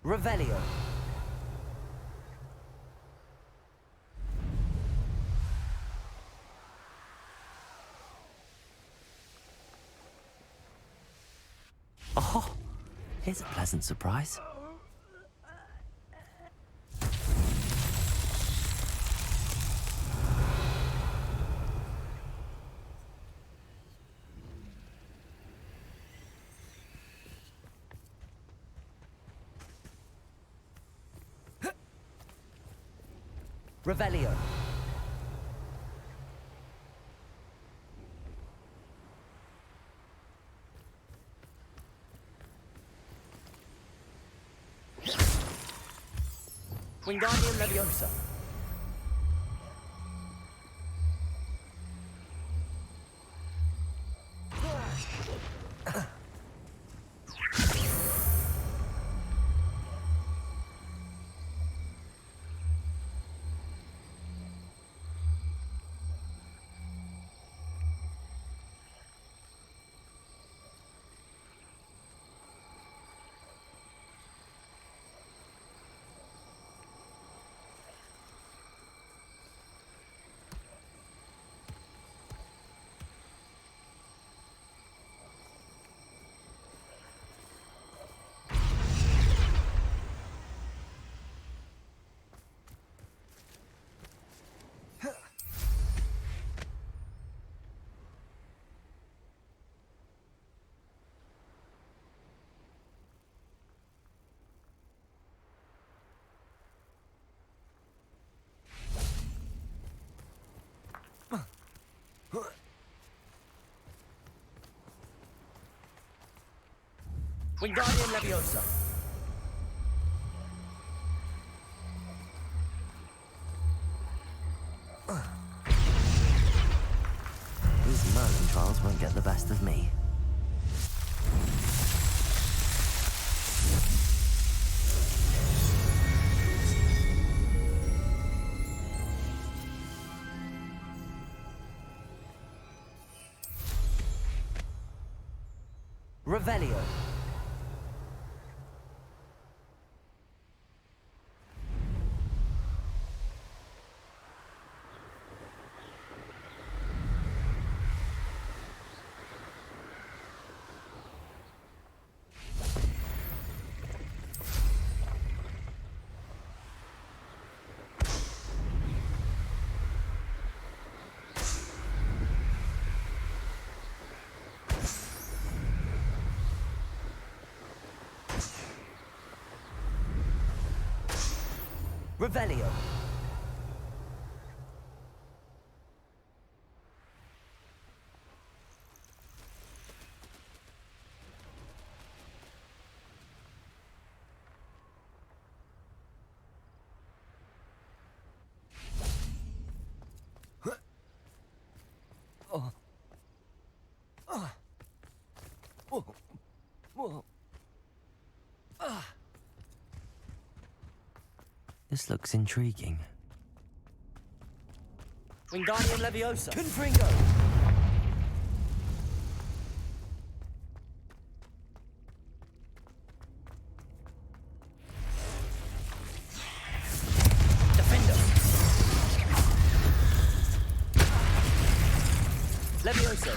Revelio. Oh, here's a pleasant surprise. Revelio. Wingardium Leviosa. Wingardium Leviosa. These mountain trials won't get the best of me. Revelio. Revelio. This looks intriguing. Wingardium Leviosa. Confringo. Defendo. Leviosa.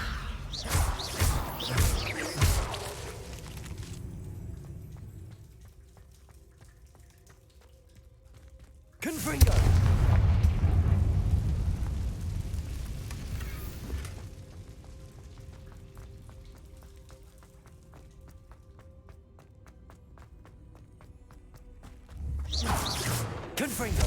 Confringo. Confringo.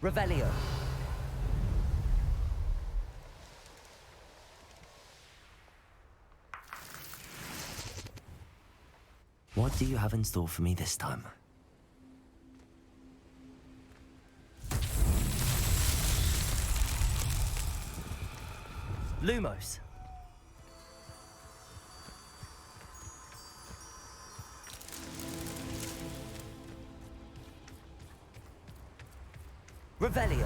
Revelio. What do you have in store for me this time? Lumos. Revelio.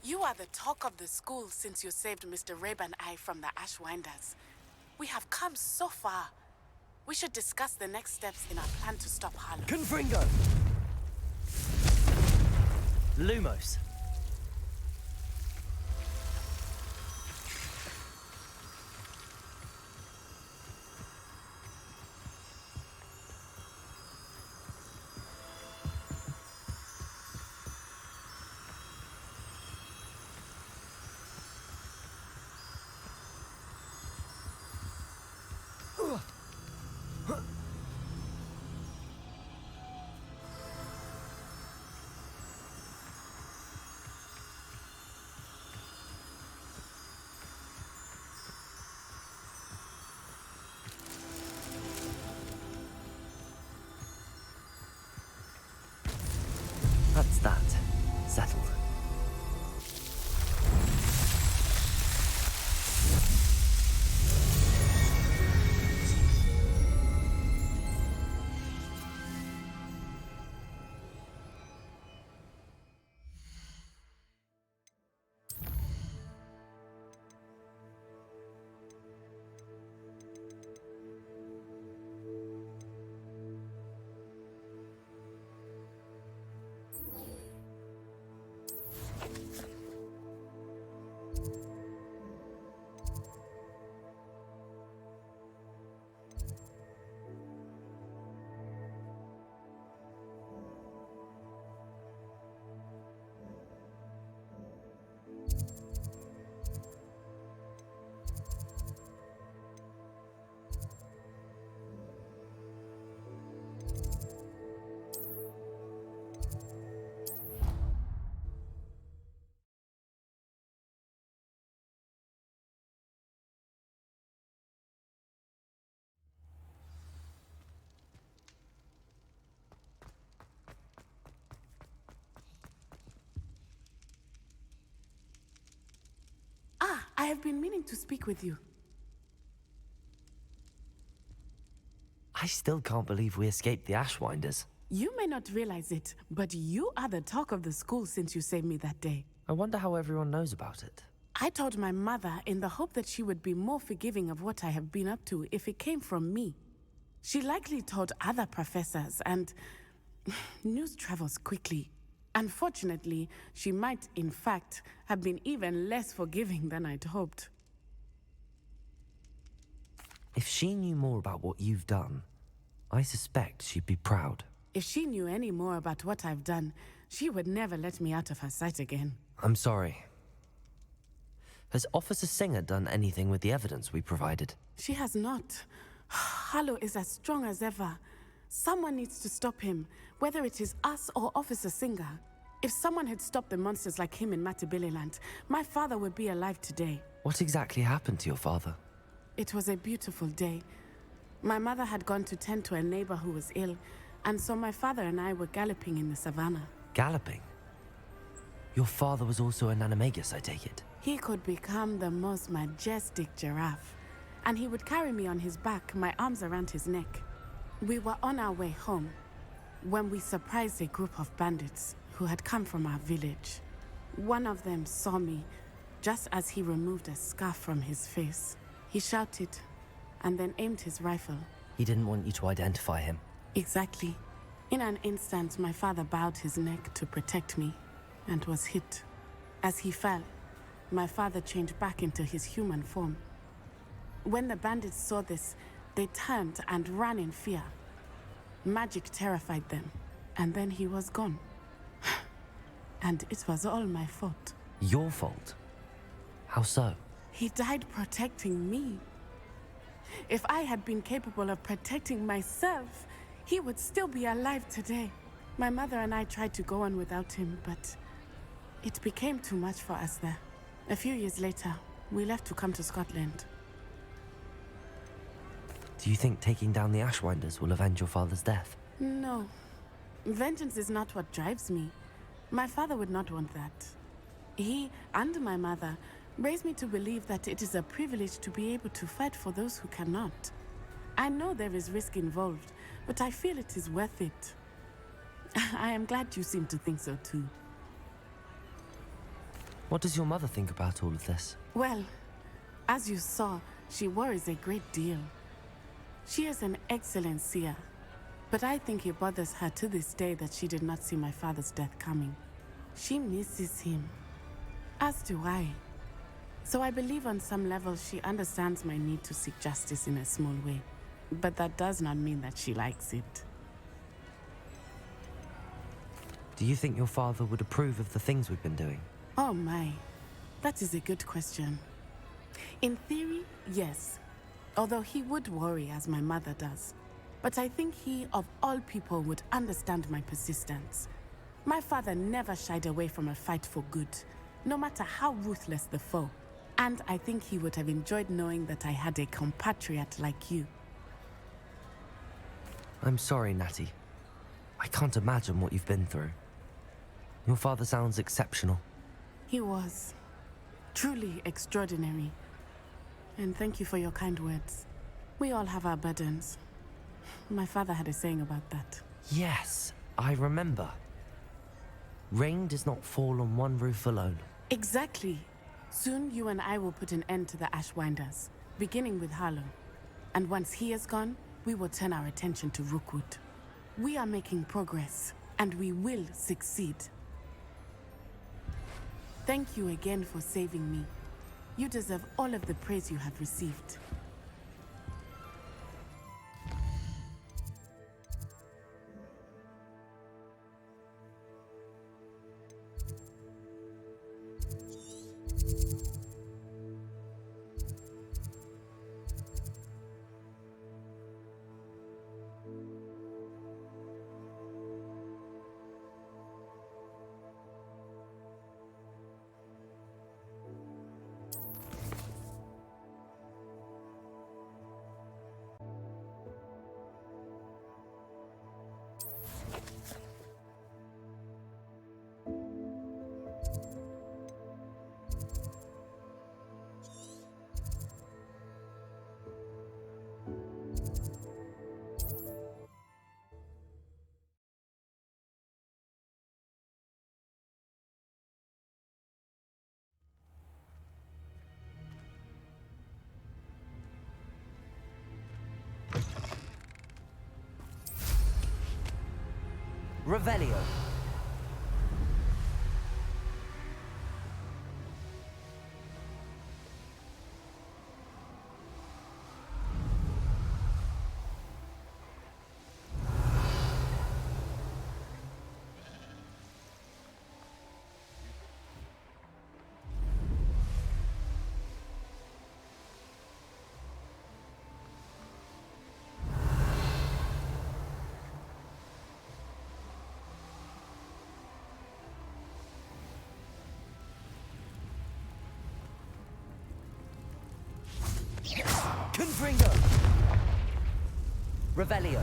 You are the talk of the school since you saved Mr. Rabe and I from the Ashwinders. We have come so far. We should discuss the next steps in our plan to stop Harlow. Confringo! Lumos. That's that. Settled. I have been meaning to speak with you. I still can't believe we escaped the Ashwinders. You may not realize it, but you are the talk of the school since you saved me that day. I wonder how everyone knows about it. I told my mother in the hope that she would be more forgiving of what I have been up to if it came from me. She likely told other professors, and news travels quickly. Unfortunately, she might, in fact, have been even less forgiving than I'd hoped. If she knew more about what you've done, I suspect she'd be proud. If she knew any more about what I've done, she would never let me out of her sight again. I'm sorry. Has Officer Singer done anything with the evidence we provided? She has not. Harlow is as strong as ever. Someone needs to stop him, whether it is us or Officer Singer. If someone had stopped the monsters like him in Matabeleland, my father would be alive today. What exactly happened to your father? It was a beautiful day. My mother had gone to tend to a neighbor who was ill, and so my father and I were galloping in the savannah. Galloping? Your father was also an animagus, I take it? He could become the most majestic giraffe, and he would carry me on his back, my arms around his neck. We were on our way home when we surprised a group of bandits who had come from our village. One of them saw me just as he removed a scarf from his face. He shouted and then aimed his rifle. He didn't want you to identify him. Exactly. In an instant, my father bowed his neck to protect me and was hit. As he fell, my father changed back into his human form. When the bandits saw this, they turned and ran in fear. Magic terrified them, and then he was gone. And it was all my fault. Your fault? How so? He died protecting me. If I had been capable of protecting myself, he would still be alive today. My mother and I tried to go on without him, but it became too much for us there. A few years later, we left to come to Scotland. Do you think taking down the Ashwinders will avenge your father's death? No. Vengeance is not what drives me. My father would not want that. He and my mother raised me to believe that it is a privilege to be able to fight for those who cannot. I know there is risk involved, but I feel it is worth it. I am glad you seem to think so too. What does your mother think about all of this? Well, as you saw, she worries a great deal. She is an excellent seer, but I think it bothers her to this day that she did not see my father's death coming. She misses him, as do I. So I believe on some level she understands my need to seek justice in a small way, but that does not mean that she likes it. Do you think your father would approve of the things we've been doing? Oh my, that is a good question. In theory, yes. Although he would worry as my mother does. But I think he, of all people, would understand my persistence. My father never shied away from a fight for good, no matter how ruthless the foe. And I think he would have enjoyed knowing that I had a compatriot like you. I'm sorry, Natty. I can't imagine what you've been through. Your father sounds exceptional. He was. Truly extraordinary. And thank you for your kind words. We all have our burdens. My father had a saying about that. Yes, I remember. Rain does not fall on one roof alone. Exactly. Soon you and I will put an end to the Ashwinders, beginning with Harlow. And once he is gone, we will turn our attention to Rookwood. We are making progress, and we will succeed. Thank you again for saving me. You deserve all of the praise you have received. Revelio. Confringo! Revelio.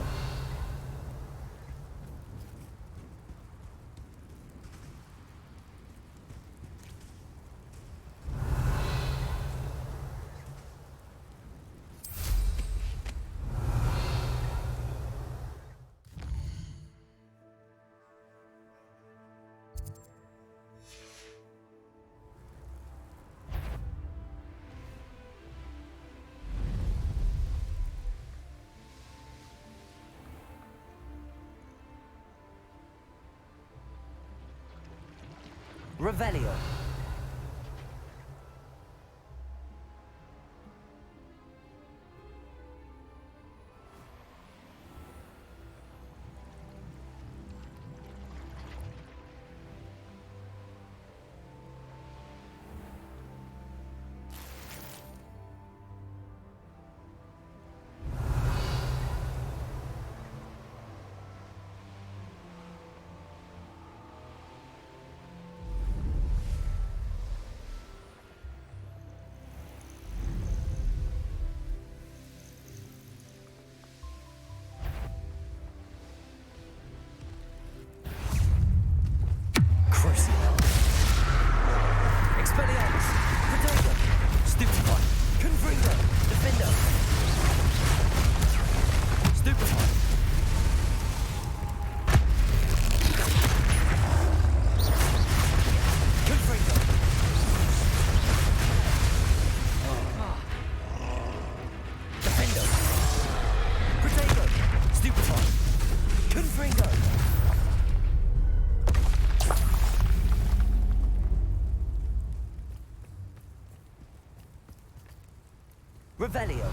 Revelio. Defender! Stupefy! Confringo! Defender! Protego! Stupefy! Confringo! Revelio!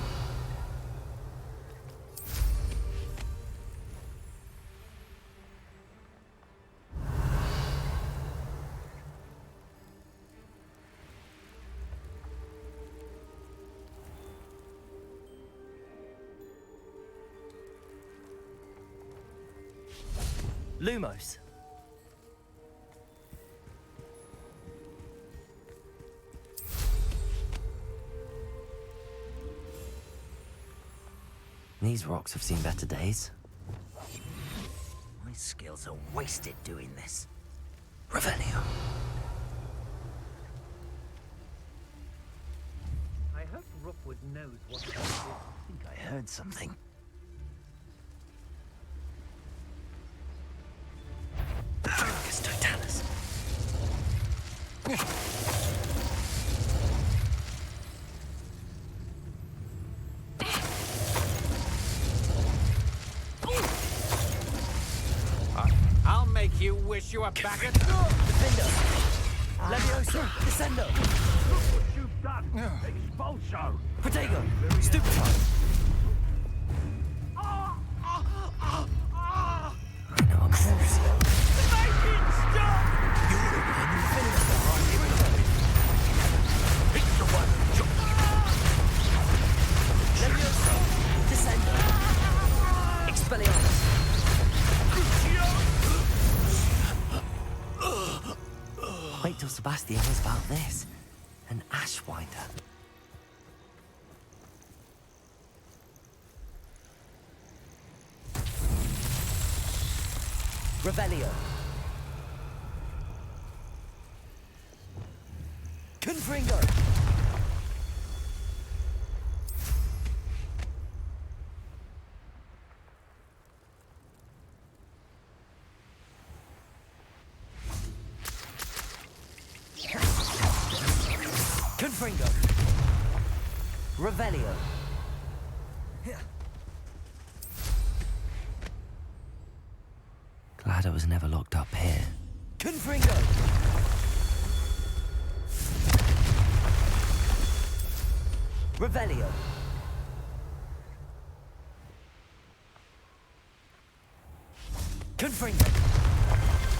Lumos. These rocks have seen better days. My skills are wasted doing this. Revelio. I hope Rookwood knows what I think I heard something. Focus Totalis. I'll make you wish you were back at... Defender. Leviosa. Descendo. Look what you've done! Expulso! Protego. Stupefy. I know I'm crazy. Make it stop! You're the one who finished the hard It's the one who jumped. Leviosa. Descendo. Expelliarmus. Wait till Sebastian hears about this. An Ashwinder. Revelio. Confringo. Confringo. Revelio. Glad I was never locked up here. Confringo. Revelio. Confringo.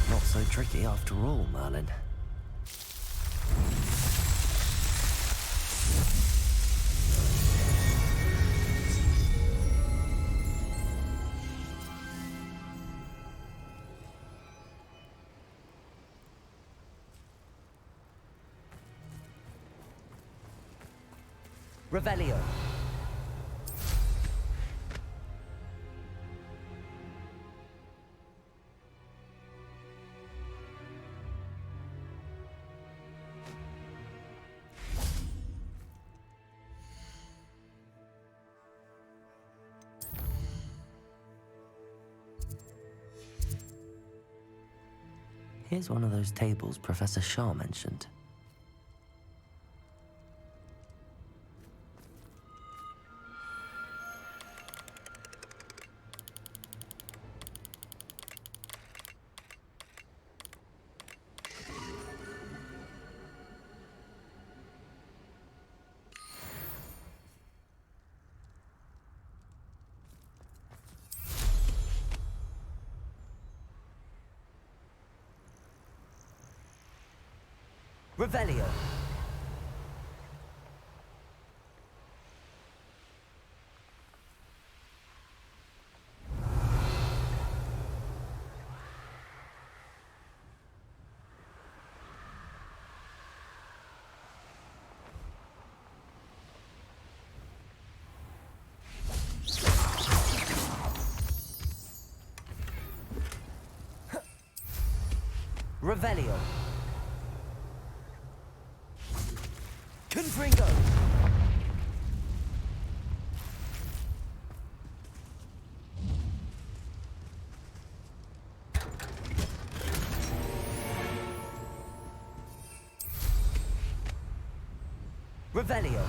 Not so tricky after all, Merlin. Revelio. Here's one of those tables Professor Shah mentioned. Revelio. Revelio. Confringo. Revelio.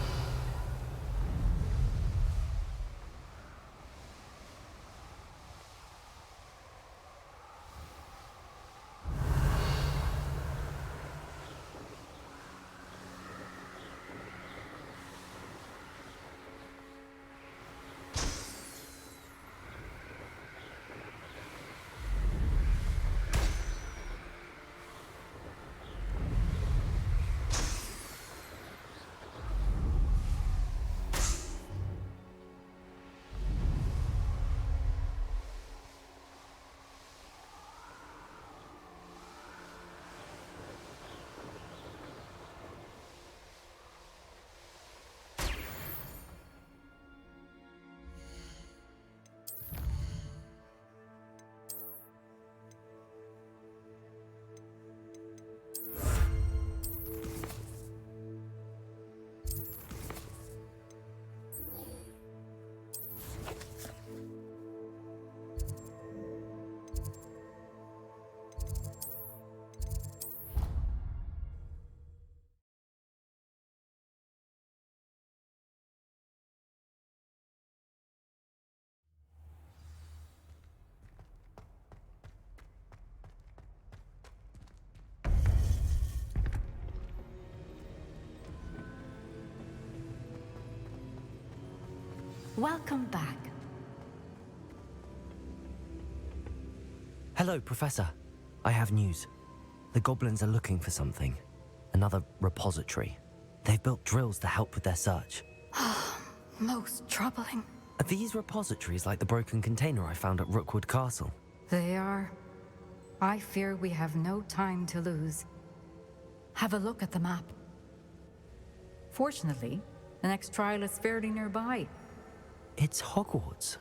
Welcome back. Hello, Professor. I have news. The goblins are looking for something. Another repository. They've built drills to help with their search. Most troubling. Are these repositories like the broken container I found at Rookwood Castle? They are. I fear we have no time to lose. Have a look at the map. Fortunately, the next trial is fairly nearby. It's Hogwarts.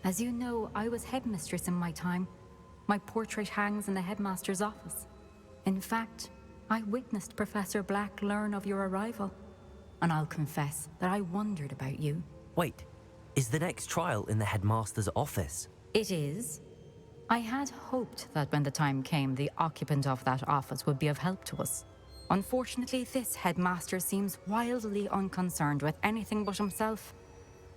As you know, I was headmistress in my time. My portrait hangs in the headmaster's office. In fact, I witnessed Professor Black learn of your arrival. And I'll confess that I wondered about you. Wait, is the next trial in the headmaster's office? It is. I had hoped that when the time came, the occupant of that office would be of help to us. Unfortunately, this headmaster seems wildly unconcerned with anything but himself.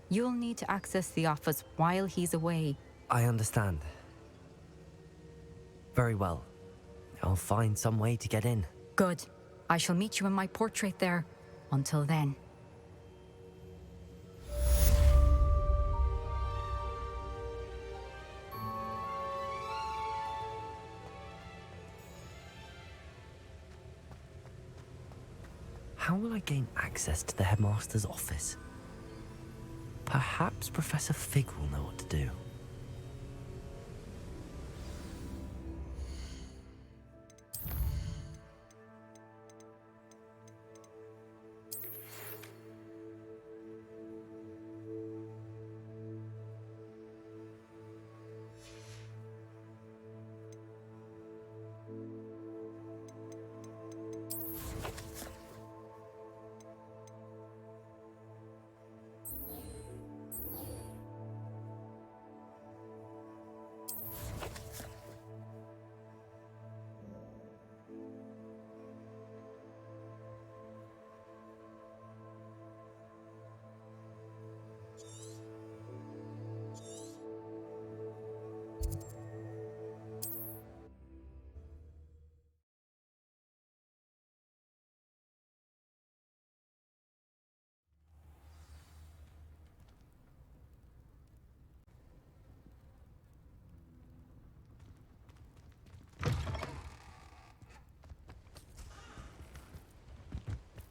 You'll need to access the office while he's away. I understand. Very well. I'll find some way to get in. Good. I shall meet you in my portrait there. Until then. How will I gain access to the headmaster's office? Perhaps Professor Fig will know what to do.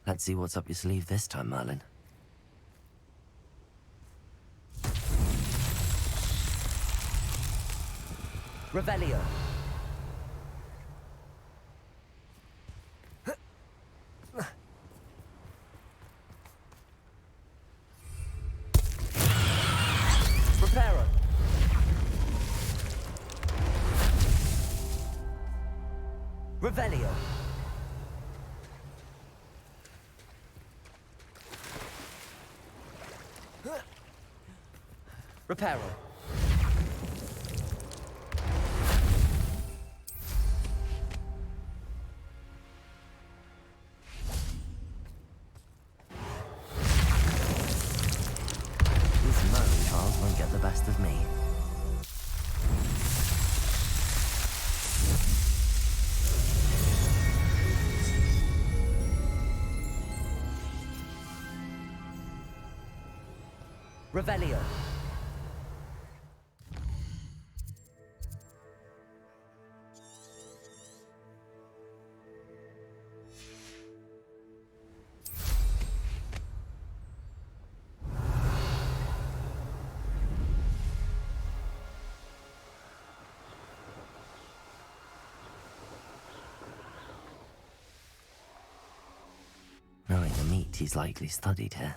Let's see what's up your sleeve this time, Merlin. Revelio. Reparo. Revelio. Reparo. won't get the best of me. Revelio. Knowing the meat, he's likely studied here.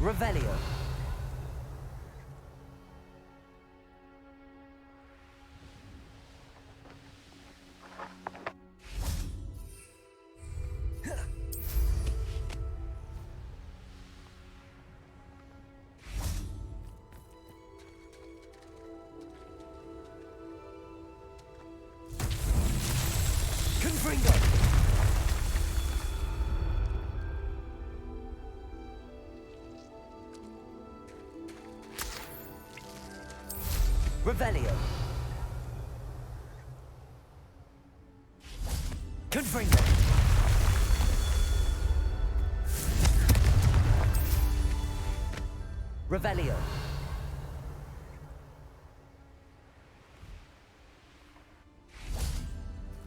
Revelio. Confringo. Revelio. Confringo. Revelio.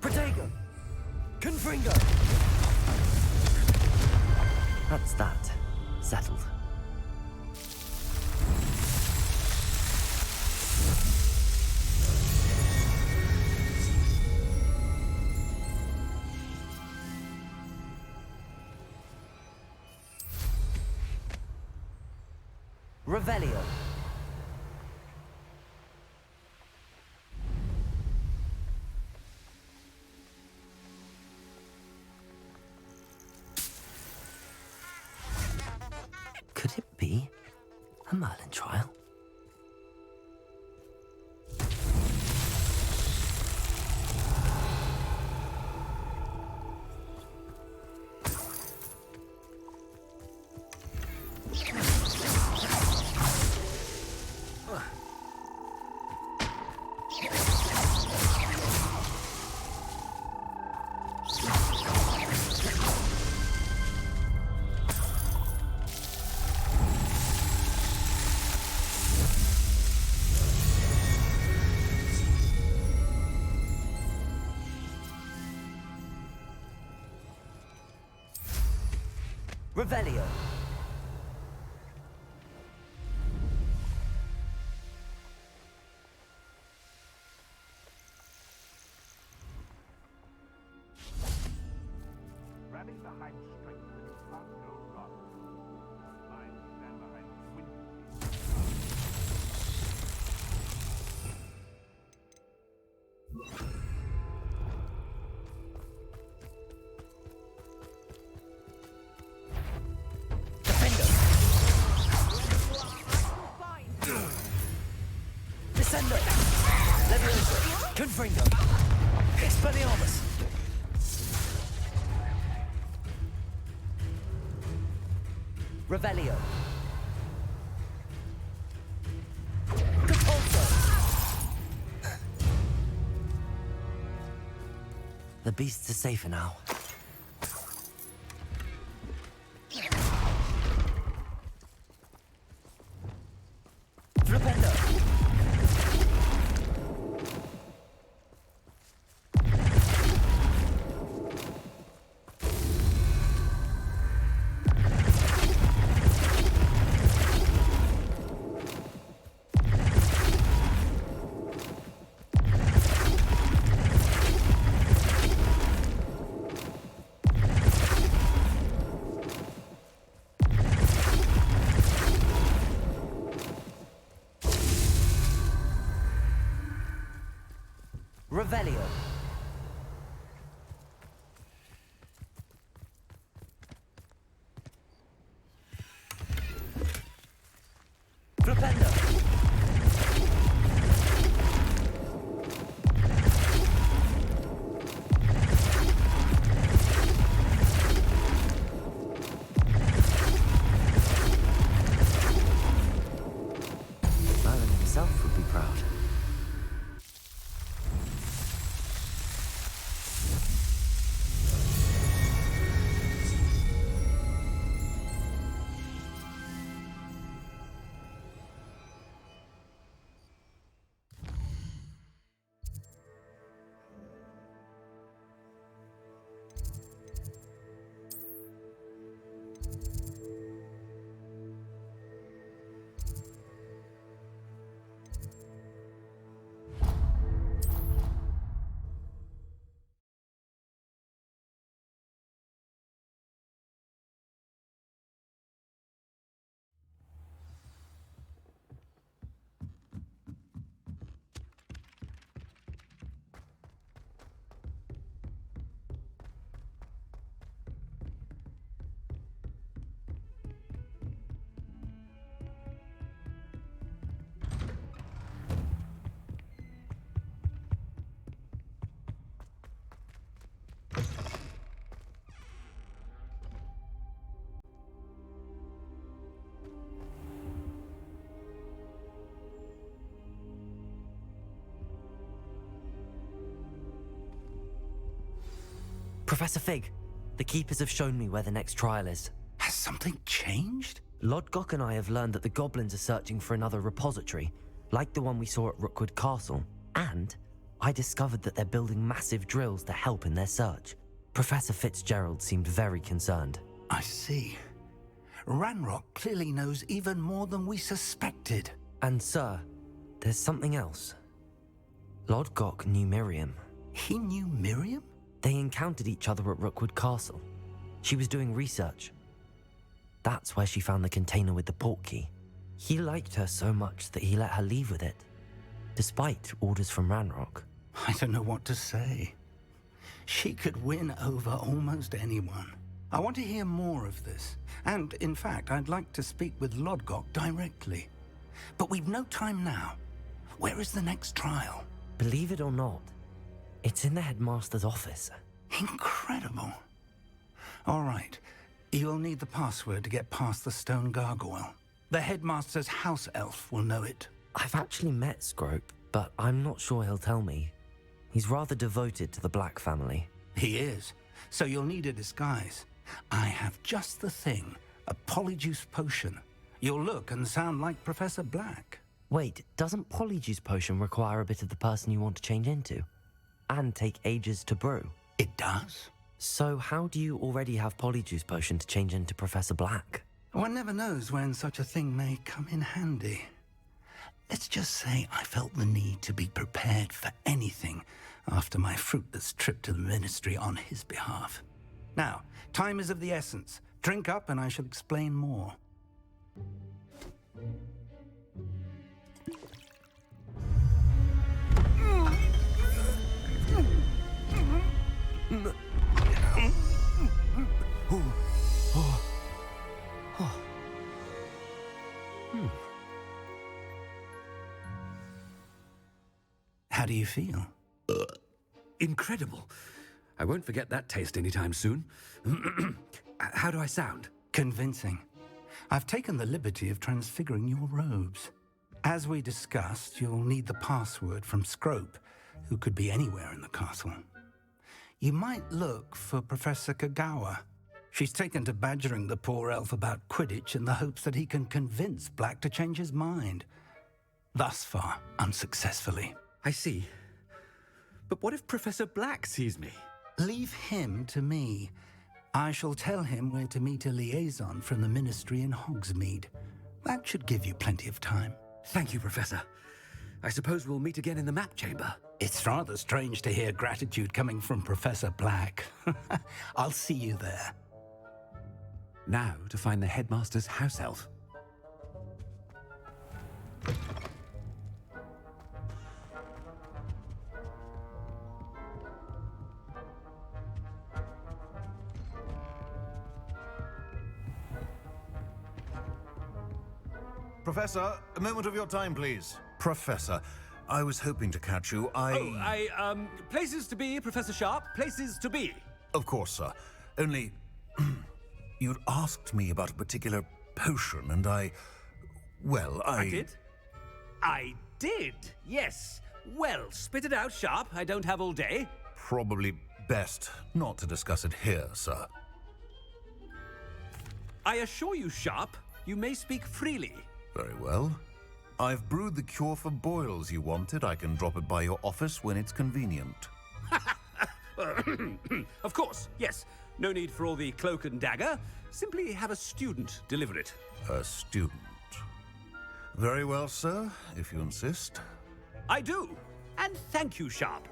Protego. Confringo. That's that. Settled. Revelio. Could it be a Merlin trial? Revelio. Rally behind strength when you can't go wrong. I stand behind wind. Descendo! Levioso! Confringo! Expelliarmus! Revelio! Capulso! The beasts are safer now. Flipendo! Revelio. Flipendo. Merlin himself would be proud. Professor Fig, the Keepers have shown me where the next trial is. Has something changed? Lodgok and I have learned that the goblins are searching for another repository, like the one we saw at Rookwood Castle. And I discovered that they're building massive drills to help in their search. Professor Fitzgerald seemed very concerned. I see. Ranrock clearly knows even more than we suspected. And sir, there's something else. Lodgok knew Miriam. He knew Miriam? They encountered each other at Rookwood Castle. She was doing research. That's where she found the container with the port key. He liked her so much that he let her leave with it, despite orders from Ranrock. I don't know what to say. She could win over almost anyone. I want to hear more of this. And, in fact, I'd like to speak with Lodgok directly. But we've no time now. Where is the next trial? Believe it or not, it's in the headmaster's office. Incredible. All right. You'll need the password to get past the stone gargoyle. The headmaster's house elf will know it. I've actually met Scrope, but I'm not sure he'll tell me. He's rather devoted to the Black family. He is. So you'll need a disguise. I have just the thing. A polyjuice potion. You'll look and sound like Professor Black. Wait, doesn't Polyjuice Potion require a bit of the person you want to change into? And take ages to brew? It does? So how do you already have Polyjuice Potion to change into Professor Black? One never knows when such a thing may come in handy. Let's just say I felt the need to be prepared for anything after my fruitless trip to the Ministry on his behalf. Now, time is of the essence. Drink up and I shall explain more. How do you feel? Incredible. I won't forget that taste anytime soon. How do I sound? Convincing. I've taken the liberty of transfiguring your robes. As we discussed, you'll need the password from Scrope, who could be anywhere in the castle. You might look for Professor Kagawa. She's taken to badgering the poor elf about Quidditch in the hopes that he can convince Black to change his mind. Thus far, unsuccessfully. I see. But what if Professor Black sees me? Leave him to me. I shall tell him where to meet a liaison from the Ministry in Hogsmeade. That should give you plenty of time. Thank you, Professor. I suppose we'll meet again in the map chamber. It's rather strange to hear gratitude coming from Professor Black. I'll see you there. Now to find the headmaster's house elf. Professor, a moment of your time, please. Professor, I was hoping to catch you. Places to be, Professor Sharp, places to be. Of course, sir. Only, you'd asked me about a particular potion, and I did? I did, yes. Well, spit it out, Sharp. I don't have all day. Probably best not to discuss it here, sir. I assure you, Sharp, you may speak freely. Very well. I've brewed the cure for boils you wanted. I can drop it by your office when it's convenient. Of course, yes. No need for all the cloak and dagger. Simply have a student deliver it. A student. Very well, sir, if you insist. I do. And thank you, Sharp.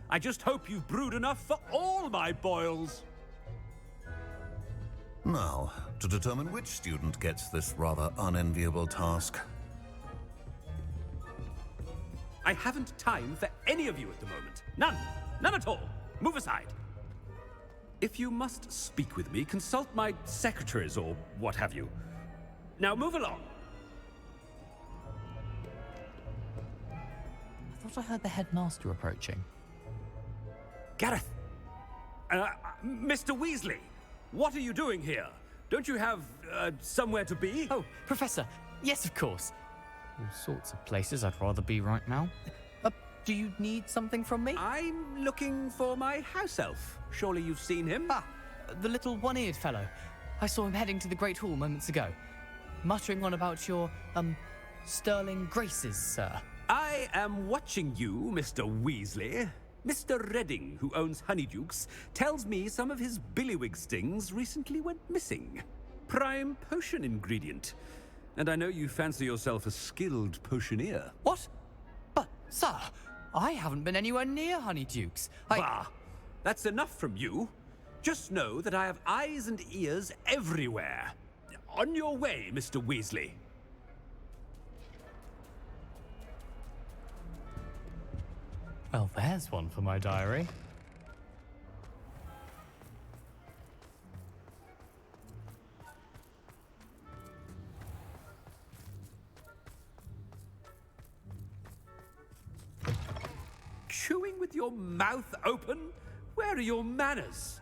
I just hope you've brewed enough for all my boils. Now, to determine which student gets this rather unenviable task. I haven't time for any of you at the moment. None. None at all. Move aside. If you must speak with me, consult my secretaries or what have you. Now move along. I thought I heard the headmaster approaching. Gareth! Mr. Weasley, what are you doing here? Don't you have, somewhere to be? Oh, Professor, yes, of course. All sorts of places I'd rather be right now. Do you need something from me? I'm looking for my house elf. Surely you've seen him? Ah, the little one-eared fellow. I saw him heading to the Great Hall moments ago, muttering on about your, sterling graces, sir. I am watching you, Mr. Weasley. Mr. Redding, who owns Honeydukes, tells me some of his billywig stings recently went missing. Prime potion ingredient. And I know you fancy yourself a skilled potioneer. What? But, sir, I haven't been anywhere near Honeydukes. Bah! That's enough from you. Just know that I have eyes and ears everywhere. On your way, Mr. Weasley. Well, there's one for my diary. Chewing with your mouth open? Where are your manners?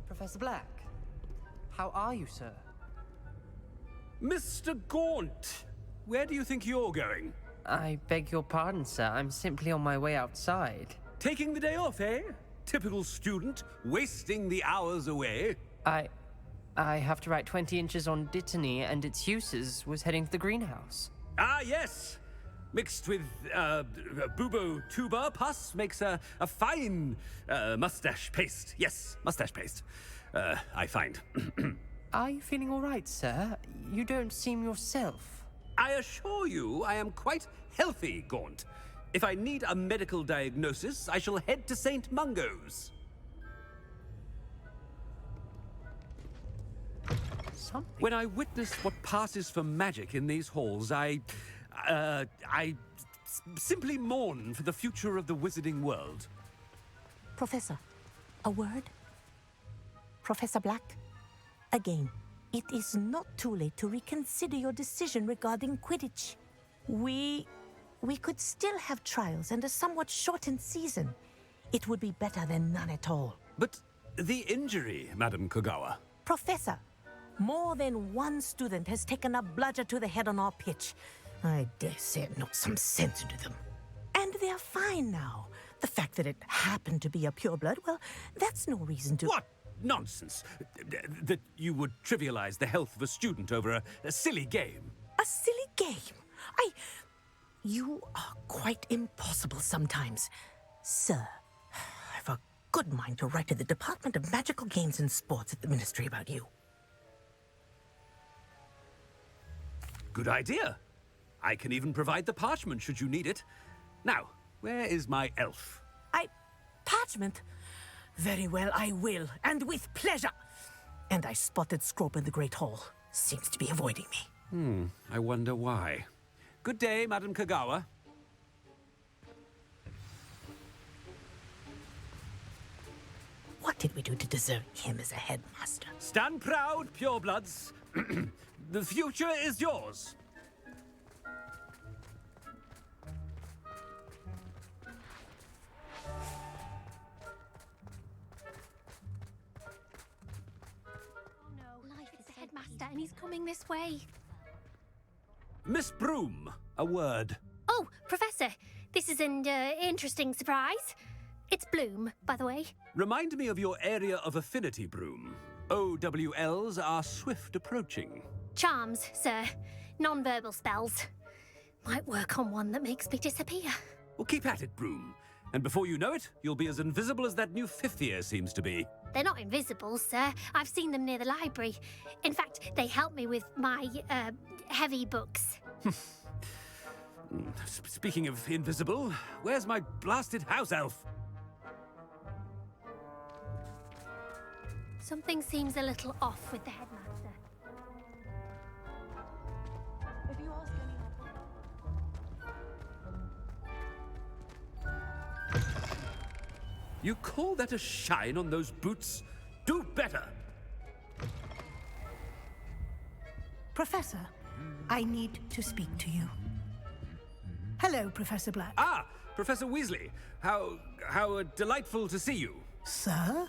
Professor Black, how are you, sir? Mr. Gaunt, where do you think you're going? I beg your pardon, sir. I'm simply on my way outside. Taking the day off, eh? Typical student, wasting the hours away. I have to write 20 inches on Dittany and its uses. Was heading to the greenhouse. Ah, yes. Mixed with bubo tuber pus makes a fine mustache paste. Yes, mustache paste. I find. Are you feeling all right, sir? You don't seem yourself. I assure you I am quite healthy, Gaunt. If I need a medical diagnosis, I shall head to St. Mungo's. When I witness what passes for magic in these halls, I simply mourn for the future of the wizarding world. Professor, a word? Professor Black, again, it is not too late to reconsider your decision regarding Quidditch. We could still have trials and a somewhat shortened season. It would be better than none at all. But the injury, Madam Kogawa. Professor, more than one student has taken a bludger to the head on our pitch. I dare say it knocked some sense into them. And they're fine now. The fact that it happened to be a pureblood, well, that's no reason to... What nonsense! That you would trivialize the health of a student over a silly game. A silly game? You are quite impossible sometimes. Sir, I've a good mind to write to the Department of Magical Games and Sports at the Ministry about you. Good idea. I can even provide the parchment should you need it. Now, where is my elf? Parchment? Very well, I will, and with pleasure. And I spotted Scrope in the Great Hall. Seems to be avoiding me. I wonder why. Good day, Madam Kogawa. What did we do to deserve him as a headmaster? Stand proud, purebloods. The future is yours. Life is the headmaster, and he's coming this way. Miss Broom, a word. Oh, Professor, this is an interesting surprise. It's Bloom, by the way. Remind me of your area of affinity, Broom. OWLs are swift approaching. Charms, sir. Non-verbal spells. Might work on one that makes me disappear. Well, keep at it, Broom. And before you know it, you'll be as invisible as that new fifth year seems to be. They're not invisible, sir. I've seen them near the library. In fact, they help me with my, heavy books. Speaking of invisible, where's my blasted house elf? Something seems a little off with the headmaster. If you ask anyone... You call that a shine on those boots? Do better! Professor, I need to speak to you. Hello, Professor Black. Ah, Professor Weasley. How delightful to see you. Sir?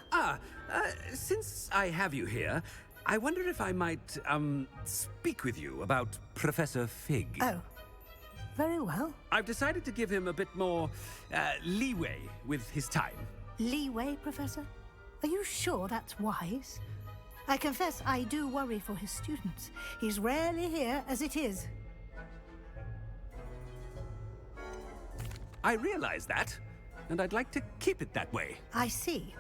Since I have you here, I wonder if I might, speak with you about Professor Fig. Oh, very well. I've decided to give him a bit more, leeway with his time. Leeway, Professor? Are you sure that's wise? I confess I do worry for his students. He's rarely here as it is. I realize that, and I'd like to keep it that way. I see.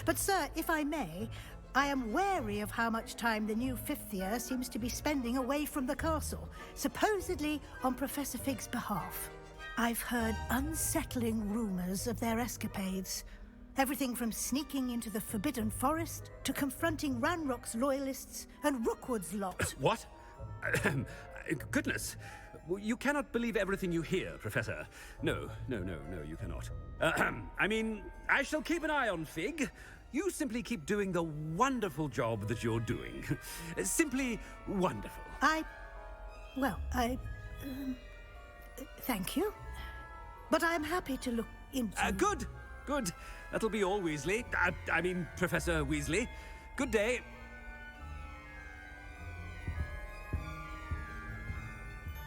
But, sir, if I may, I am wary of how much time the new fifth year seems to be spending away from the castle, supposedly on Professor Fig's behalf. I've heard unsettling rumors of their escapades. Everything from sneaking into the Forbidden Forest to confronting Ranrock's loyalists and Rookwood's lot. What? Goodness. You cannot believe everything you hear, Professor. No, you cannot. I mean, I shall keep an eye on Fig. You simply keep doing the wonderful job that you're doing. Simply wonderful. Thank you. But I'm happy to look into... Good. That'll be all, Weasley. I mean, Professor Weasley. Good day.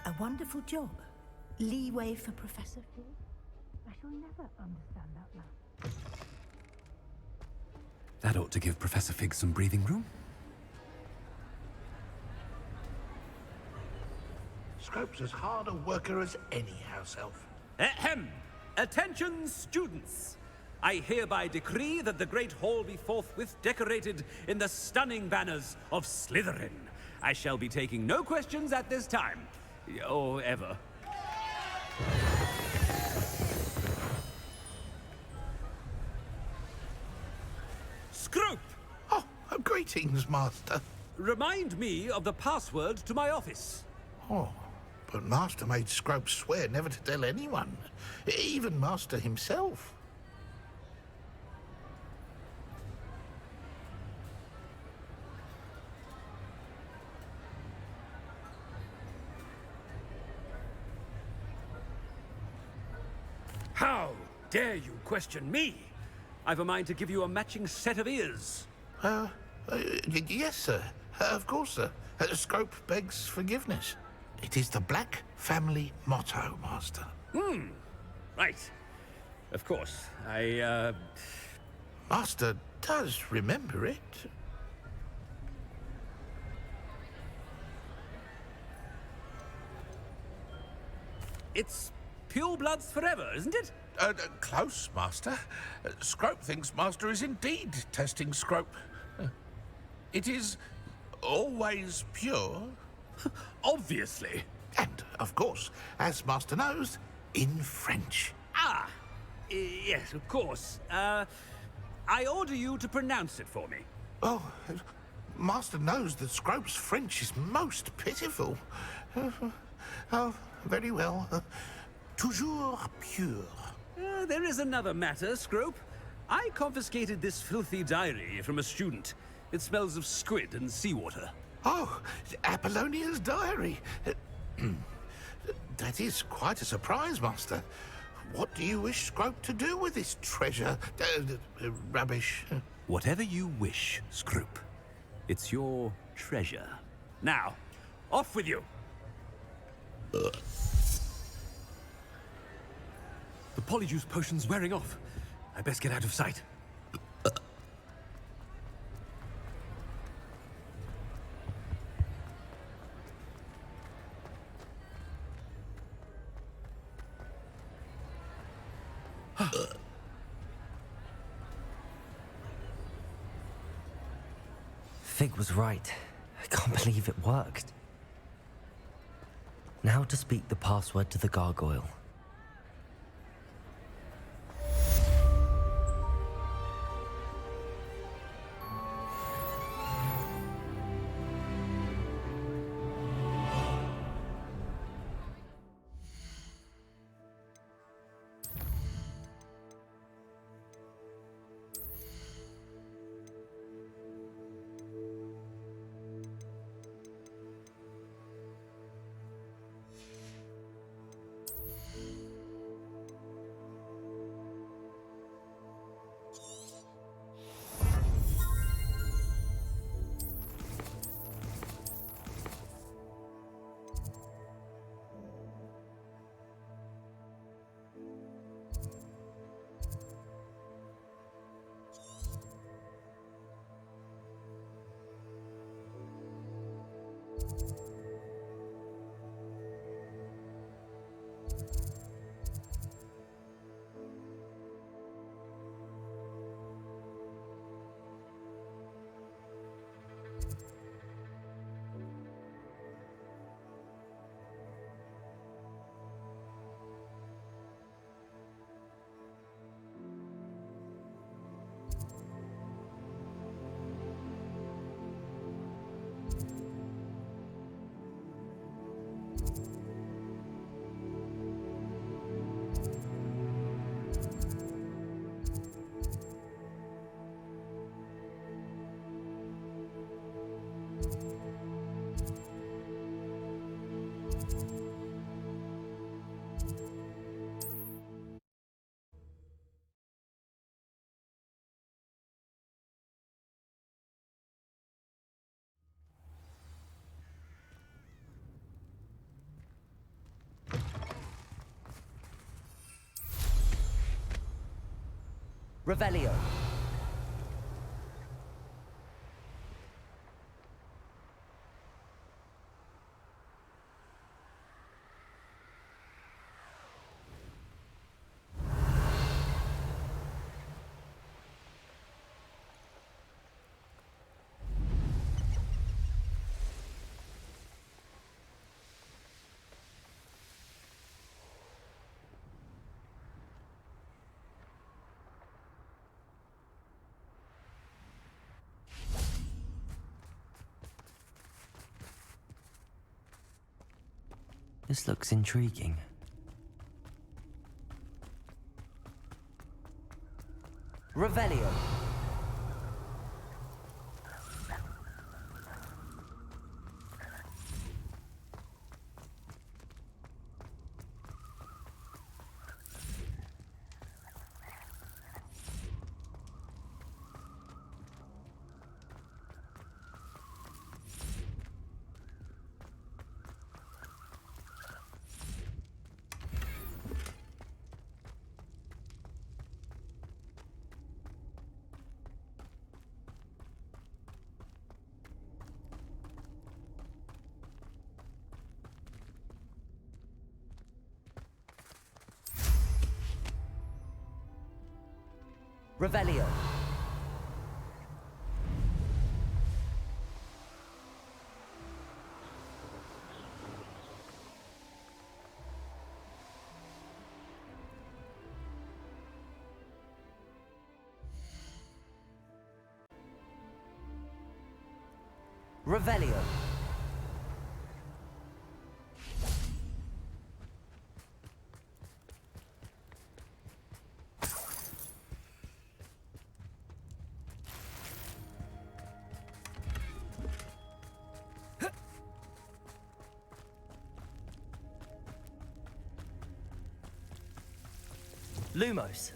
A wonderful job. Leeway for Professor Fig. I shall never understand that man. That ought to give Professor Fig some breathing room. Scrope's as hard a worker as any house elf. Ahem! Attention, students! I hereby decree that the Great Hall be forthwith decorated in the stunning banners of Slytherin. I shall be taking no questions at this time. Or ever. Scrope! Oh, greetings, Master. Remind me of the password to my office. Oh, but Master made Scrope swear never to tell anyone, even Master himself. How dare you question me? I've a mind to give you a matching set of ears. Yes, sir. Of course, sir. Scrope begs forgiveness. It is the Black family motto, Master. Right. Of course. Master does remember it. It's purebloods forever, isn't it? Close, Master. Scrope thinks Master is indeed testing Scrope. It is always pure. Obviously. And, of course, as Master knows, in French. Yes, of course. I order you to pronounce it for me. Oh, Master knows that Scrope's French is most pitiful. Oh, very well. Toujours pure. There is another matter, Scrope. I confiscated this filthy diary from a student. It smells of squid and seawater. Oh, Apollonia's diary. That is quite a surprise, Master. What do you wish Scrope to do with this treasure? Rubbish. Whatever you wish, Scrope. It's your treasure. Now, off with you! The polyjuice potion's wearing off. I best get out of sight. Fig was right. I can't believe it worked. Now to speak the password to the gargoyle. Revelio. This looks intriguing. Revelio. Revelio. Revelio. Lumos.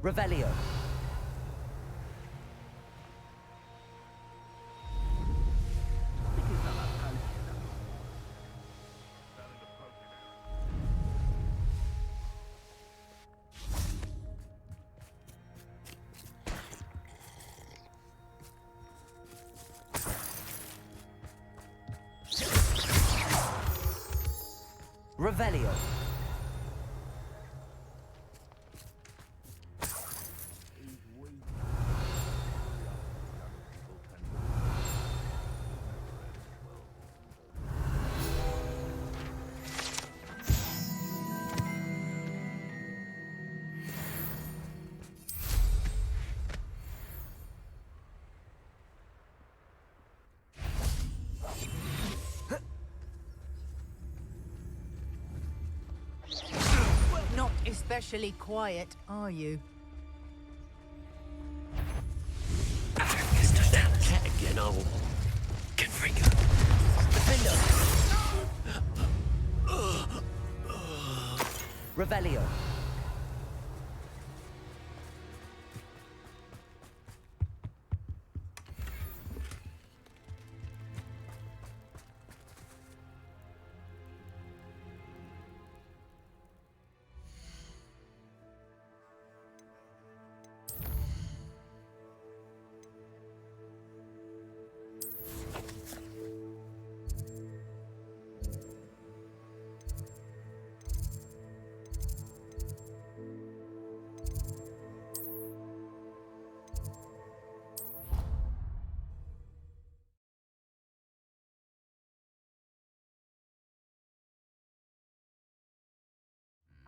Revelio. Revelio. Not especially quiet, are you? Cat again, old. Confringo. Defender. Revelio.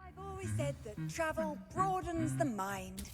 I've always said that travel broadens the mind.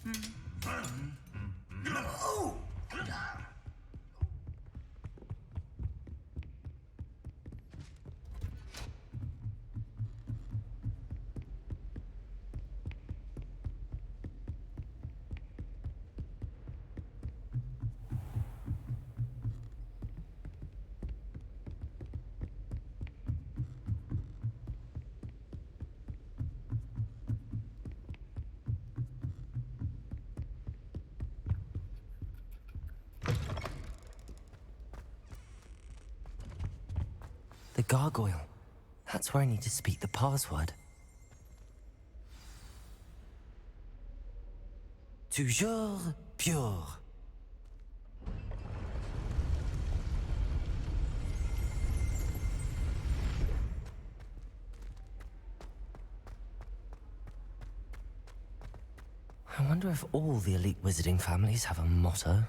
The gargoyle. That's where I need to speak the password. Toujours pure. I wonder if all the elite wizarding families have a motto.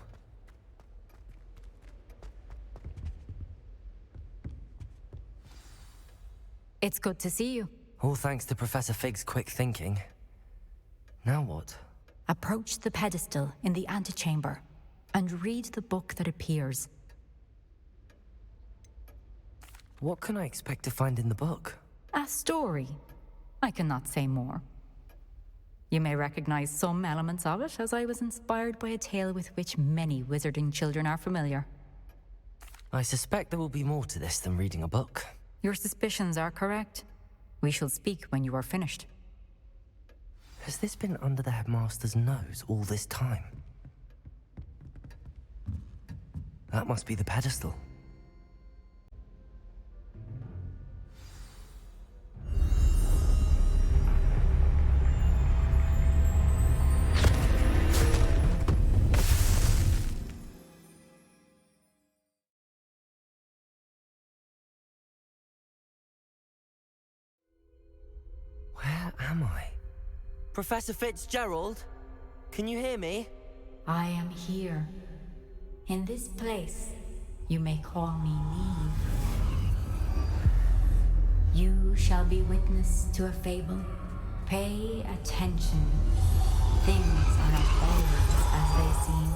It's good to see you. All thanks to Professor Fig's quick thinking. Now what? Approach the pedestal in the antechamber and read the book that appears. What can I expect to find in the book? A story. I cannot say more. You may recognize some elements of it, as I was inspired by a tale with which many wizarding children are familiar. I suspect there will be more to this than reading a book. Your suspicions are correct. We shall speak when you are finished. Has this been under the headmaster's nose all this time? That must be the pedestal. Where am I? Professor Fitzgerald? Can you hear me? I am here. In this place, you may call me Neve. You shall be witness to a fable. Pay attention. Things are not always as they seem.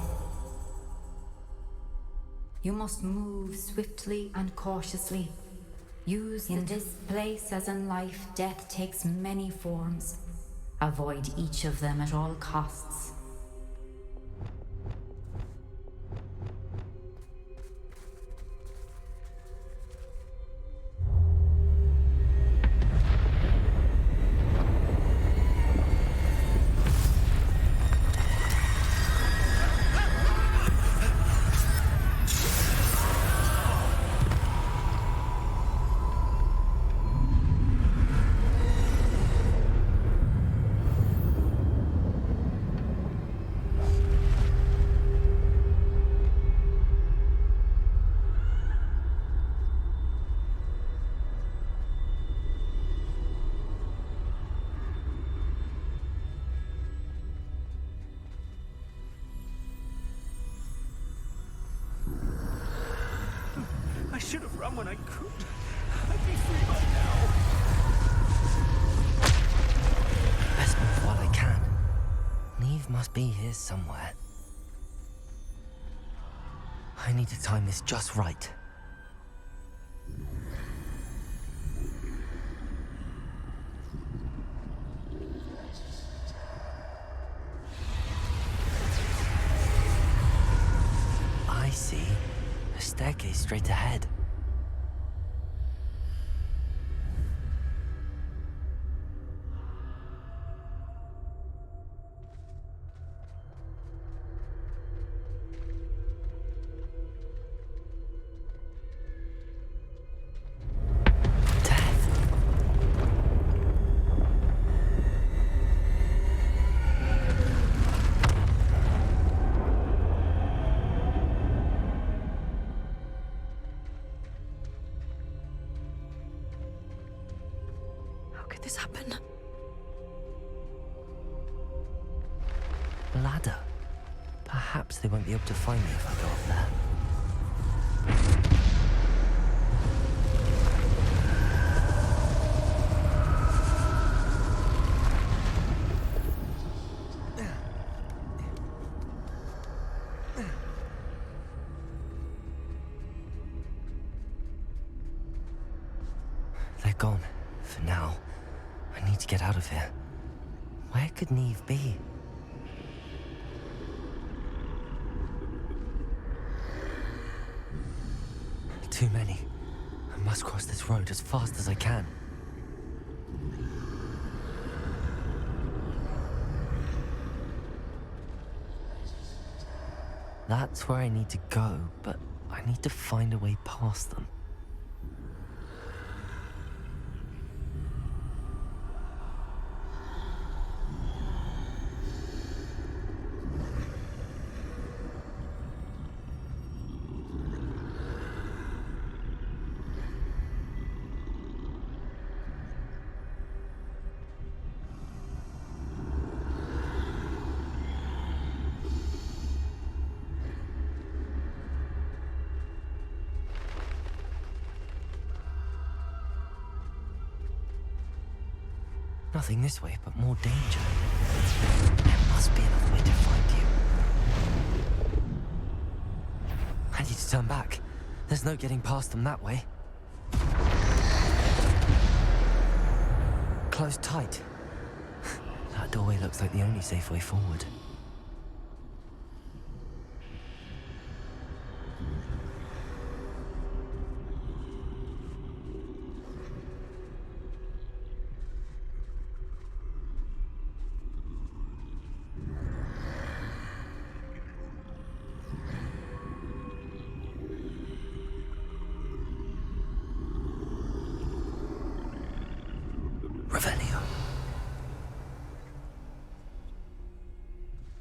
You must move swiftly and cautiously. Use in this place as in life, death takes many forms. Avoid each of them at all costs. I should have run when I could. I'd be free by now. Best move while I can. Neve must be here somewhere. I need to time this just right. I see. A staircase straight ahead. This happen? Ladder. Perhaps they won't be able to find me if I go up there. They're gone. For now. I need to get out of here. Where could Neve be? Too many. I must cross this road as fast as I can. That's where I need to go, but I need to find a way past them. Nothing this way, but more danger. There must be another way to find you. I need to turn back. There's no getting past them that way. Closed tight. That doorway looks like the only safe way forward.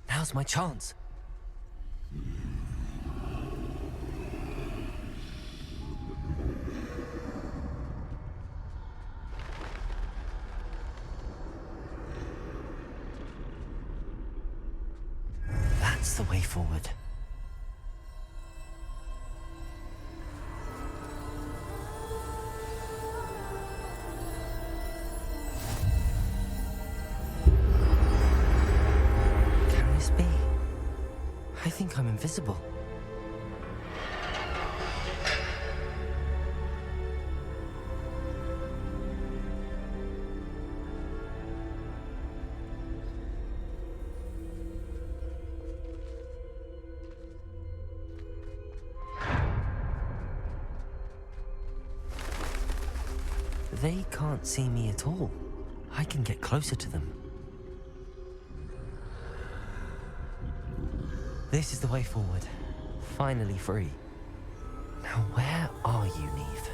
Now's my chance. That's the way forward. I think I'm invisible. They can't see me at all. I can get closer to them. This is the way forward. Finally free. Now where are you, Neve?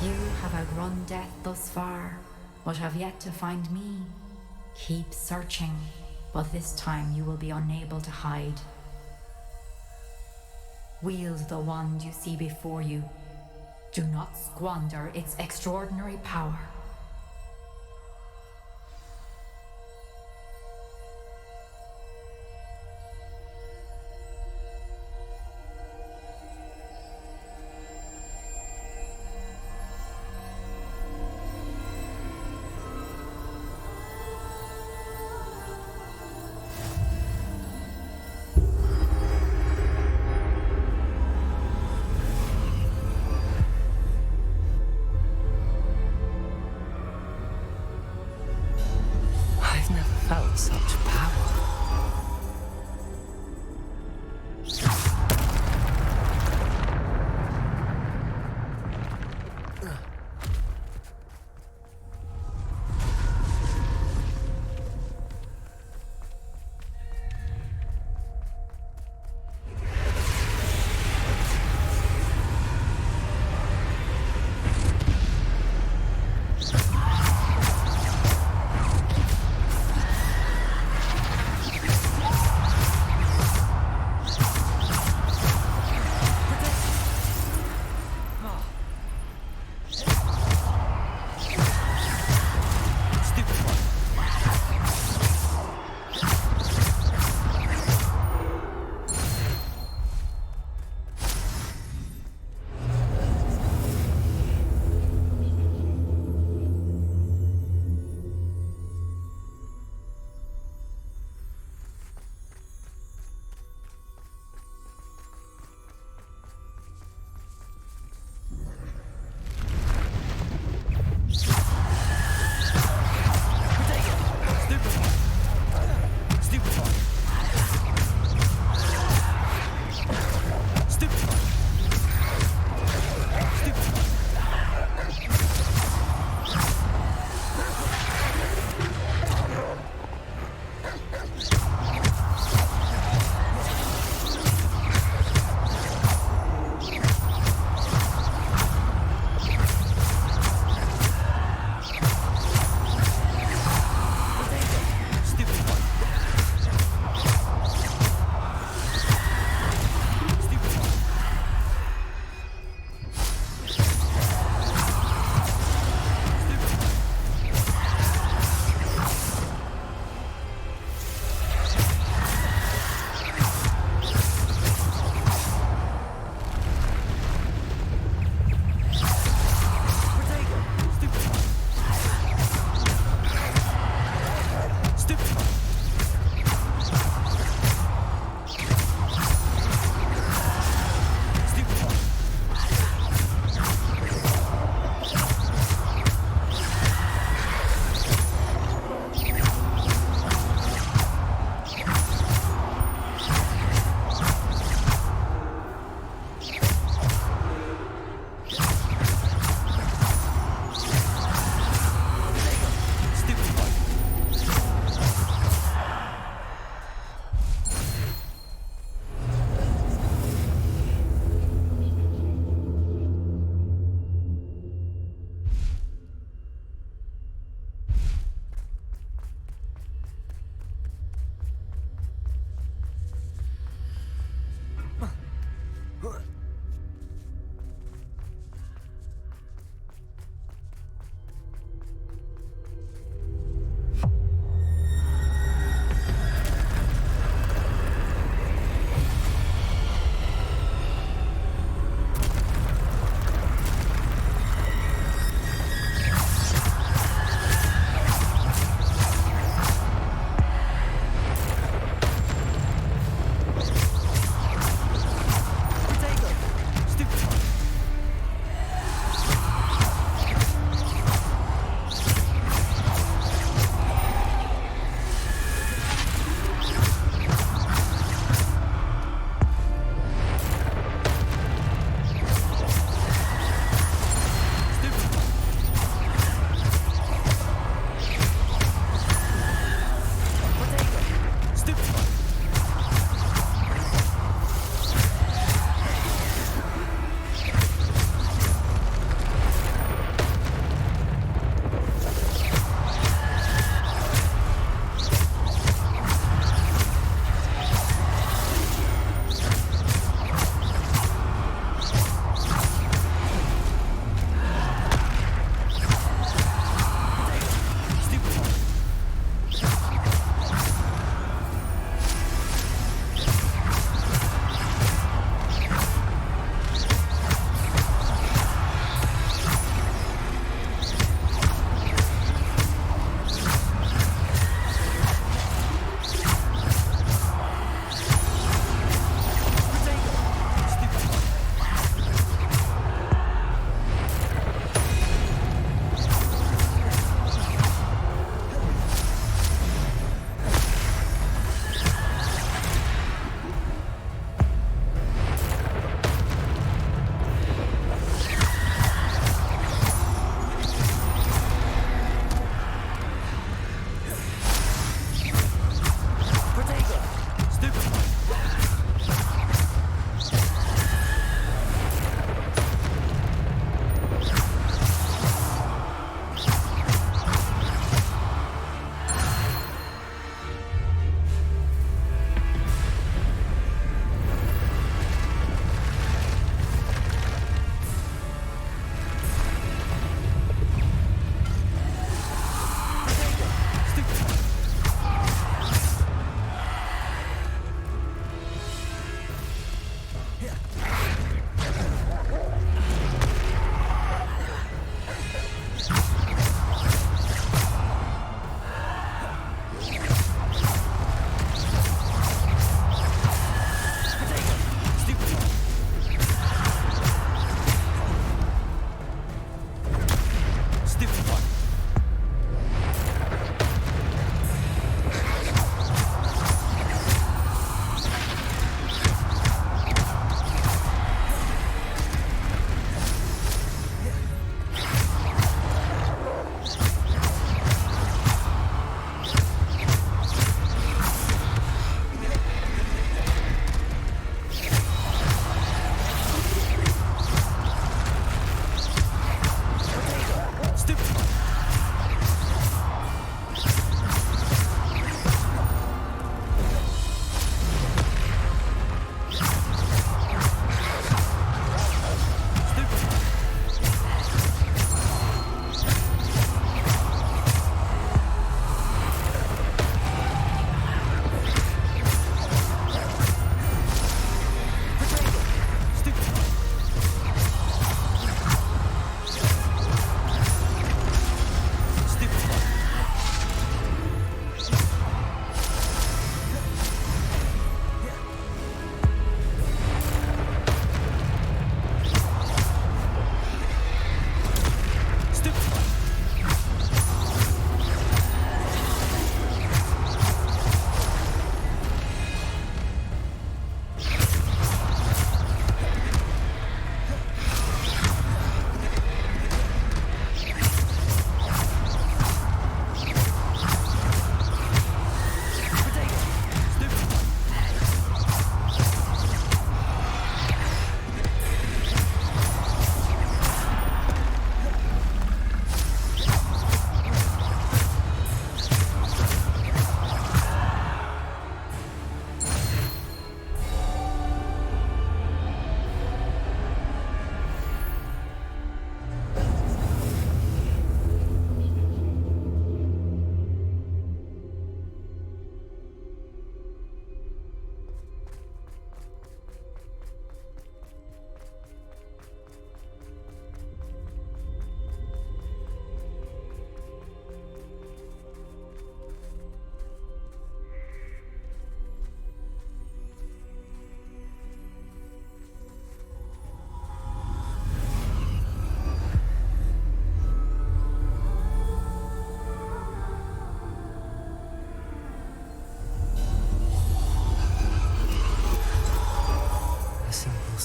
You have outrun death thus far, but have yet to find me. Keep searching, but this time you will be unable to hide. Wield the wand you see before you. Do not squander its extraordinary power. I've never felt such power.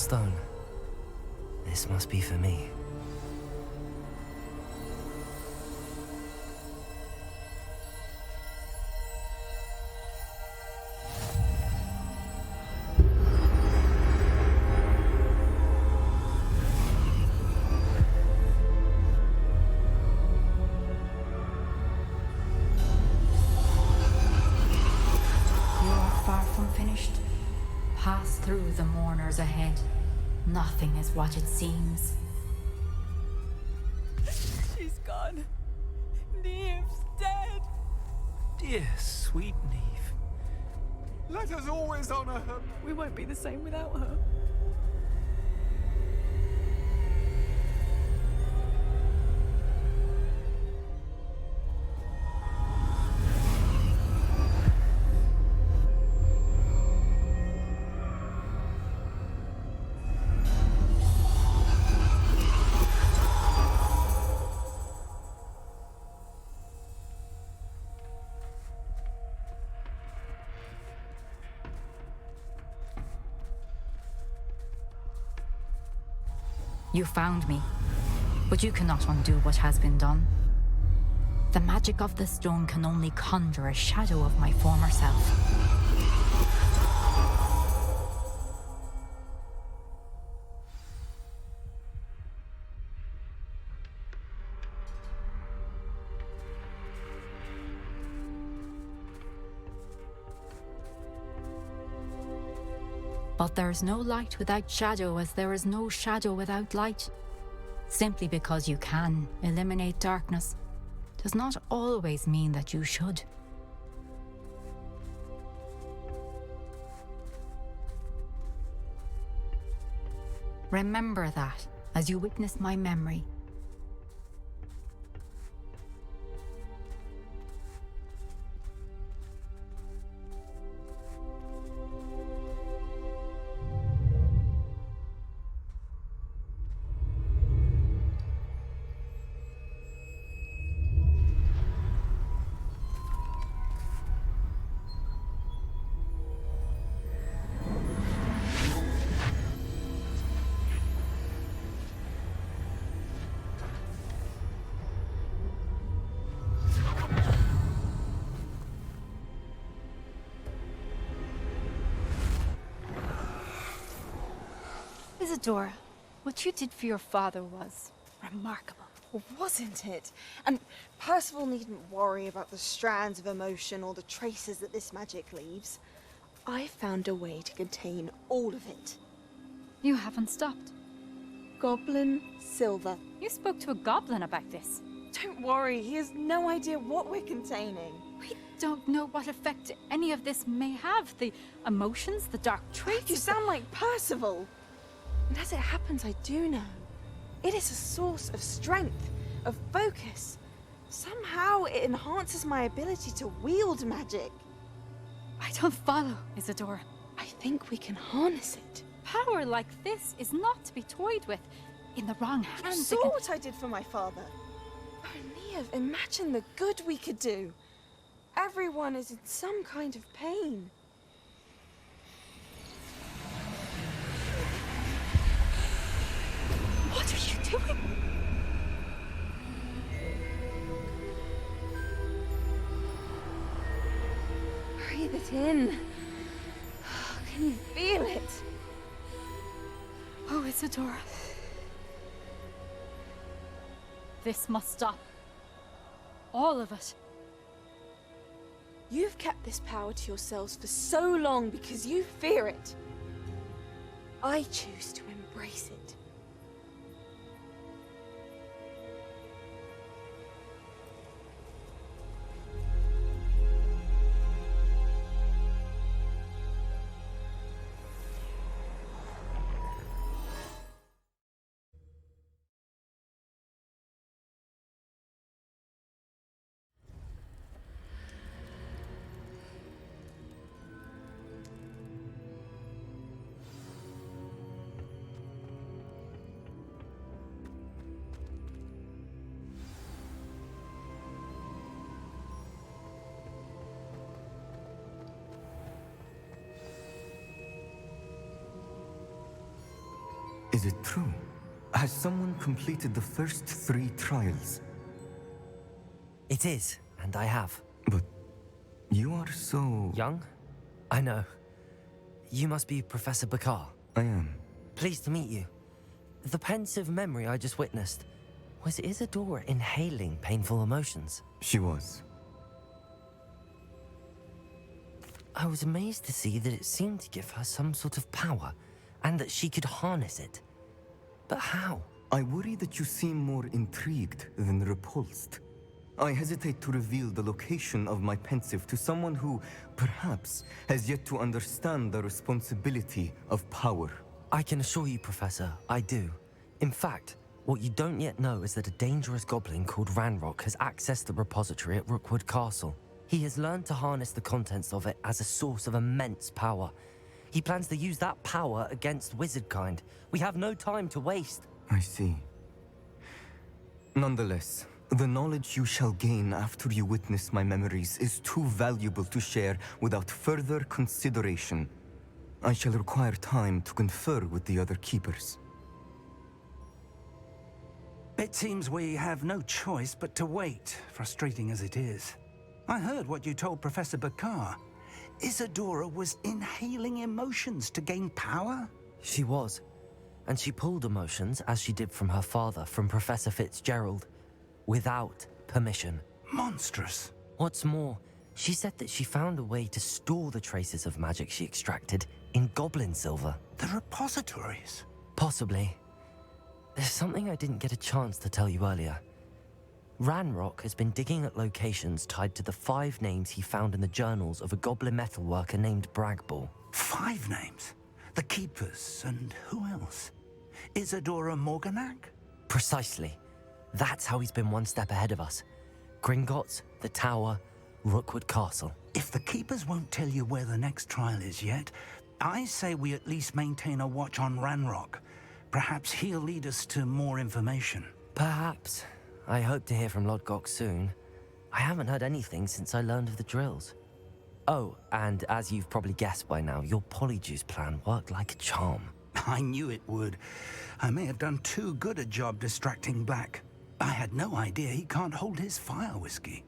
stone. This must be for me. You are far from finished. Pass through the mourners ahead. Nothing is what it seems. She's gone. Neve's dead. Dear sweet Neve. Let us always honor her. We won't be the same without her. You found me, but you cannot undo what has been done. The magic of the stone can only conjure a shadow of my former self. But there's no light without shadow, as there is no shadow without light. Simply because you can eliminate darkness does not always mean that you should. Remember that as you witness my memory. Isadora, what you did for your father was remarkable. Well, wasn't it? And Percival needn't worry about the strands of emotion or the traces that this magic leaves. I found a way to contain all of it. You haven't stopped. Goblin Silver. You spoke to a goblin about this. Don't worry, he has no idea what we're containing. We don't know what effect any of this may have. The emotions, the dark traits. You sound like Percival. And as it happens, I do know. It is a source of strength, of focus. Somehow it enhances my ability to wield magic. I don't follow, Isadora. I think we can harness it. Power like this is not to be toyed with. In the wrong hands, You saw what I did for my father. Oh, Neve, imagine the good we could do. Everyone is in some kind of pain. What are you doing? Breathe it in. Can you feel it? Oh, Isadora. This must stop. All of it. You've kept this power to yourselves for so long because you fear it. I choose to embrace it. Is it true? Has someone completed the first 3 trials? It is, and I have. But you are so... Young? I know. You must be Professor Bakar. I am. Pleased to meet you. The pensive memory I just witnessed, was Isadora inhaling painful emotions? She was. I was amazed to see that it seemed to give her some sort of power, and that she could harness it. But how? I worry that you seem more intrigued than repulsed. I hesitate to reveal the location of my pensive to someone who, perhaps, has yet to understand the responsibility of power. I can assure you, Professor, I do. In fact, what you don't yet know is that a dangerous goblin called Ranrock has accessed the repository at Rookwood Castle. He has learned to harness the contents of it as a source of immense power. He plans to use that power against wizardkind. We have no time to waste. I see. Nonetheless, the knowledge you shall gain after you witness my memories is too valuable to share without further consideration. I shall require time to confer with the other keepers. It seems we have no choice but to wait, frustrating as it is. I heard what you told Professor Bakar. Isadora was inhaling emotions to gain power? She was. And she pulled emotions, as she did from her father, from Professor Fitzgerald, without permission. Monstrous. What's more, she said that she found a way to store the traces of magic she extracted in goblin silver. The repositories? Possibly. There's something I didn't get a chance to tell you earlier. Ranrock has been digging at locations tied to the 5 names he found in the journals of a goblin metalworker named Bragball. 5 names? The Keepers, and who else? Isadora Morganac? Precisely. That's how he's been one step ahead of us. Gringotts, the Tower, Rookwood Castle. If the Keepers won't tell you where the next trial is yet, I say we at least maintain a watch on Ranrock. Perhaps he'll lead us to more information. Perhaps. I hope to hear from Lodgok soon. I haven't heard anything since I learned of the drills. Oh, and as you've probably guessed by now, your Polyjuice plan worked like a charm. I knew it would. I may have done too good a job distracting Black. I had no idea he can't hold his fire whiskey.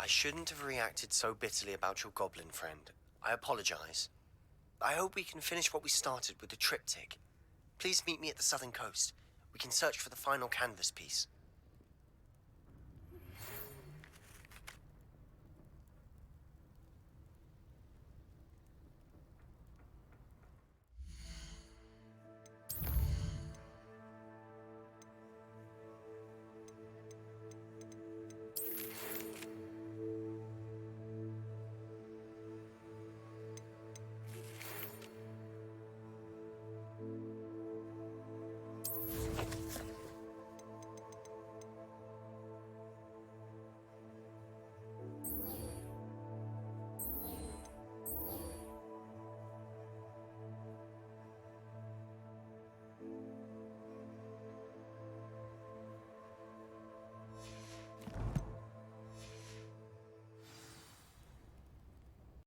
I shouldn't have reacted so bitterly about your goblin friend. I apologize. I hope we can finish what we started with the triptych. Please meet me at the southern coast. We can search for the final canvas piece.